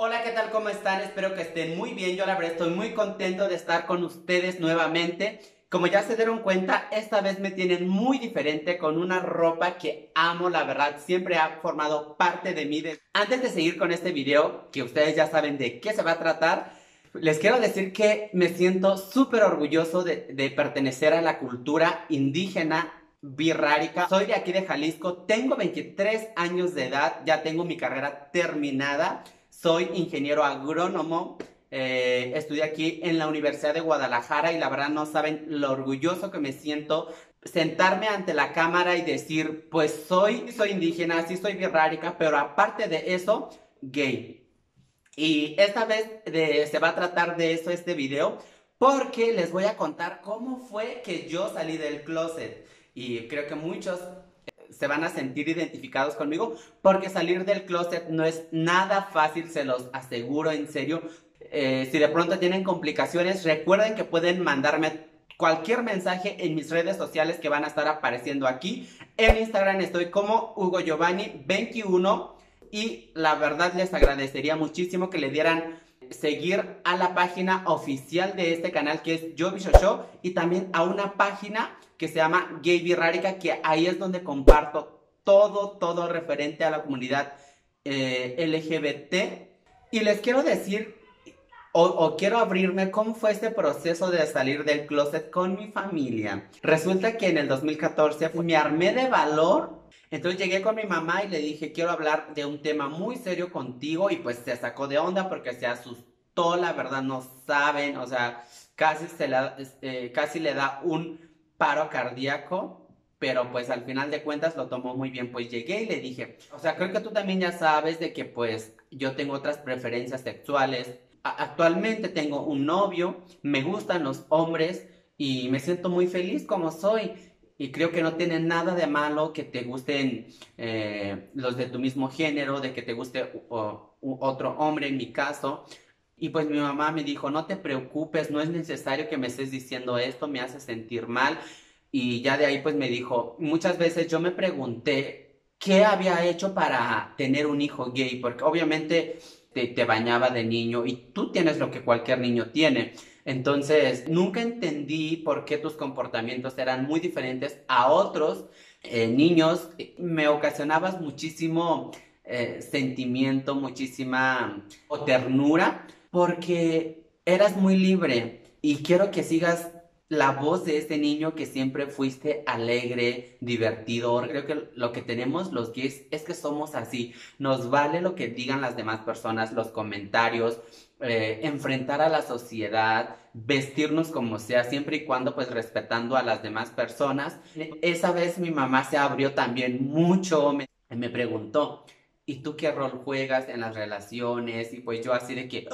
Hola, ¿qué tal? ¿Cómo están? Espero que estén muy bien. Yo la verdad estoy muy contento de estar con ustedes nuevamente. Como ya se dieron cuenta, esta vez me tienen muy diferente con una ropa que amo, la verdad, siempre ha formado parte de mí. Antes de seguir con este video, que ustedes ya saben de qué se va a tratar, les quiero decir que me siento súper orgulloso de pertenecer a la cultura indígena birrárica. Soy de aquí de Jalisco, tengo 23 años de edad, ya tengo mi carrera terminada. Soy ingeniero agrónomo, estudié aquí en la Universidad de Guadalajara y la verdad no saben lo orgulloso que me siento sentarme ante la cámara y decir, pues soy indígena, sí soy birrárica, pero aparte de eso, gay. Y esta vez se va a tratar de eso este video porque les voy a contar cómo fue que yo salí del closet. Y creo que muchos se van a sentir identificados conmigo porque salir del closet no es nada fácil, se los aseguro en serio. Si de pronto tienen complicaciones, recuerden que pueden mandarme cualquier mensaje en mis redes sociales que van a estar apareciendo aquí. En Instagram estoy como Hugo Giovanni 21 y la verdad les agradecería muchísimo que le dieran seguir a la página oficial de este canal que es Yo Bicho Show y también a una página que se llama Gay Birrárica, que ahí es donde comparto todo referente a la comunidad LGBT. Y les quiero decir o quiero abrirme cómo fue este proceso de salir del closet con mi familia. Resulta que en el 2014 me armé de valor. Entonces llegué con mi mamá y le dije, quiero hablar de un tema muy serio contigo, y pues se sacó de onda porque se asustó, la verdad no saben, o sea, casi le da un paro cardíaco, pero pues al final de cuentas lo tomó muy bien. Pues llegué y le dije, o sea, creo que tú también ya sabes de que pues yo tengo otras preferencias sexuales. Actualmente tengo un novio, me gustan los hombres y me siento muy feliz como soy. Y creo que no tiene nada de malo que te gusten los de tu mismo género, de que te guste otro hombre en mi caso. Y pues mi mamá me dijo, no te preocupes, no es necesario que me estés diciendo esto, me hace sentir mal. Y ya de ahí pues me dijo, muchas veces yo me pregunté qué había hecho para tener un hijo gay, porque obviamente te bañaba de niño y tú tienes lo que cualquier niño tiene. Entonces, nunca entendí por qué tus comportamientos eran muy diferentes a otros niños. Me ocasionabas muchísimo sentimiento, muchísima o ternura, porque eras muy libre y quiero que sigas la voz de ese niño que siempre fuiste alegre, divertido. Creo que lo que tenemos los gays es que somos así. Nos vale lo que digan las demás personas, los comentarios, enfrentar a la sociedad, vestirnos como sea, siempre y cuando pues respetando a las demás personas. Esa vez mi mamá se abrió también mucho, me preguntó, ¿y tú qué rol juegas en las relaciones? Y pues yo así de que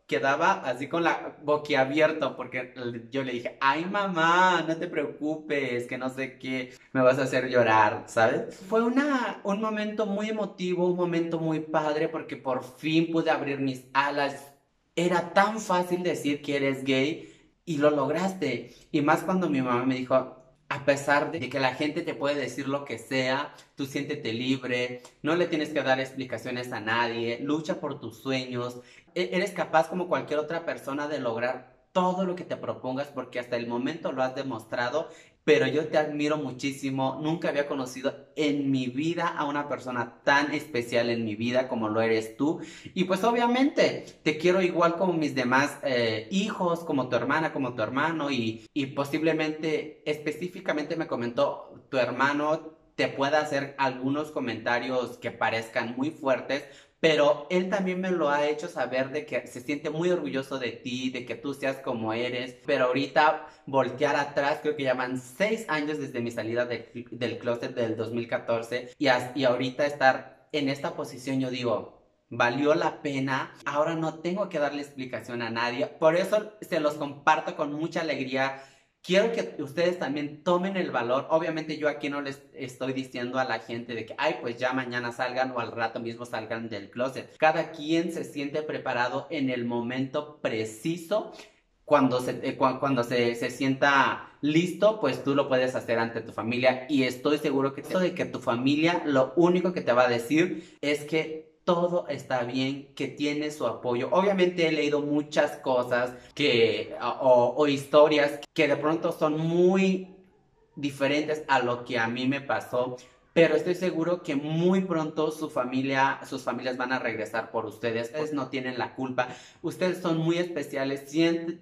quedaba así con la boquiabierto porque yo le dije, ay mamá, no te preocupes, que no sé qué, me vas a hacer llorar, ¿sabes? Fue un momento muy emotivo, un momento muy padre porque por fin pude abrir mis alas. Era tan fácil decir que eres gay y lo lograste. Y más cuando mi mamá me dijo, a pesar de que la gente te puede decir lo que sea, tú siéntete libre, no le tienes que dar explicaciones a nadie, lucha por tus sueños, eres capaz como cualquier otra persona de lograr todo lo que te propongas porque hasta el momento lo has demostrado. Pero yo te admiro muchísimo, nunca había conocido en mi vida a una persona tan especial en mi vida como lo eres tú. Y pues obviamente te quiero igual como mis demás hijos, como tu hermana, como tu hermano, y posiblemente, específicamente me comentó tu hermano, te pueda hacer algunos comentarios que parezcan muy fuertes, pero él también me lo ha hecho saber de que se siente muy orgulloso de ti, de que tú seas como eres. Pero ahorita voltear atrás, creo que ya van 6 años desde mi salida del closet del 2014 y ahorita estar en esta posición, yo digo, valió la pena. Ahora no tengo que darle explicación a nadie. Por eso se los comparto con mucha alegría. Quiero que ustedes también tomen el valor. Obviamente yo aquí no les estoy diciendo a la gente de que, ay, pues ya mañana salgan o al rato mismo salgan del closet. Cada quien se siente preparado en el momento preciso. Cuando se sienta listo, pues tú lo puedes hacer ante tu familia. Y estoy seguro que esto de que tu familia lo único que te va a decir es que todo está bien, que tiene su apoyo. Obviamente he leído muchas cosas o historias que de pronto son muy diferentes a lo que a mí me pasó, pero estoy seguro que muy pronto sus familias van a regresar por ustedes. Ustedes no tienen la culpa, ustedes son muy especiales,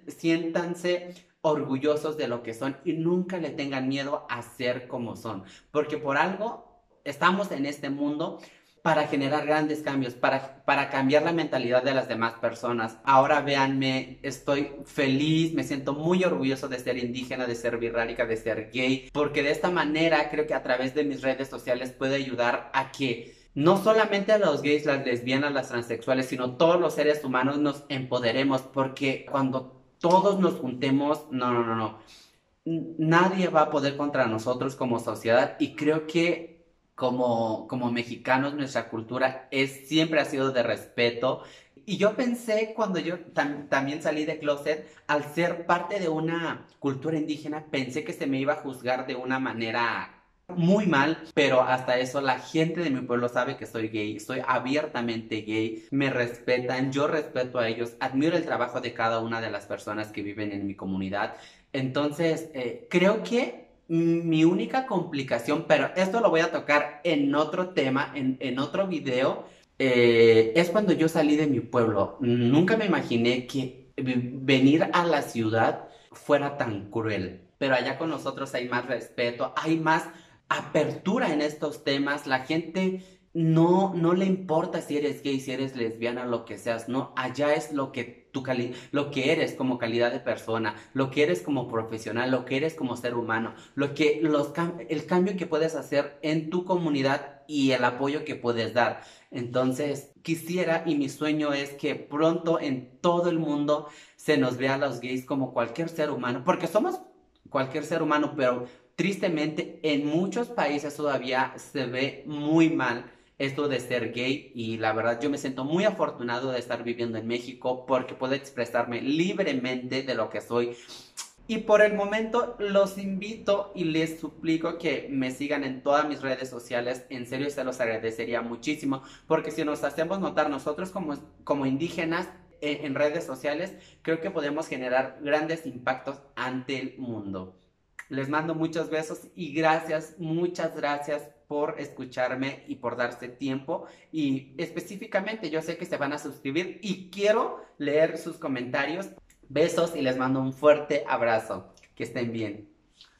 siéntanse orgullosos de lo que son y nunca le tengan miedo a ser como son, porque por algo estamos en este mundo para generar grandes cambios, para cambiar la mentalidad de las demás personas. Ahora véanme, estoy feliz, me siento muy orgulloso de ser indígena, de ser birrárica, de ser gay, porque de esta manera creo que a través de mis redes sociales puedo ayudar a que no solamente a los gays, las lesbianas, las transexuales, sino todos los seres humanos nos empoderemos, porque cuando todos nos juntemos, no. Nadie va a poder contra nosotros como sociedad y creo que como mexicanos nuestra cultura siempre ha sido de respeto. Y yo pensé cuando yo también salí de closet, al ser parte de una cultura indígena, pensé que se me iba a juzgar de una manera muy mal, pero hasta eso la gente de mi pueblo sabe que soy gay, soy abiertamente gay, me respetan, yo respeto a ellos, admiro el trabajo de cada una de las personas que viven en mi comunidad. Entonces, creo que mi única complicación, pero esto lo voy a tocar en otro tema, en otro video, es cuando yo salí de mi pueblo. Nunca me imaginé que venir a la ciudad fuera tan cruel, pero allá con nosotros hay más respeto, hay más apertura en estos temas, la gente no le importa si eres gay, si eres lesbiana, lo que seas, no, allá es lo que eres como calidad de persona, lo que eres como profesional, lo que eres como ser humano, el cambio que puedes hacer en tu comunidad y el apoyo que puedes dar. Entonces, quisiera y mi sueño es que pronto en todo el mundo se nos vea a los gays como cualquier ser humano, porque somos cualquier ser humano, pero tristemente en muchos países todavía se ve muy mal esto de ser gay y la verdad yo me siento muy afortunado de estar viviendo en México porque puedo expresarme libremente de lo que soy. Y por el momento los invito y les suplico que me sigan en todas mis redes sociales. En serio, se los agradecería muchísimo porque si nos hacemos notar nosotros como indígenas en redes sociales, creo que podemos generar grandes impactos ante el mundo. Les mando muchos besos y gracias, muchas gracias por escucharme y por darse tiempo. Y específicamente yo sé que se van a suscribir y quiero leer sus comentarios. Besos y les mando un fuerte abrazo. Que estén bien.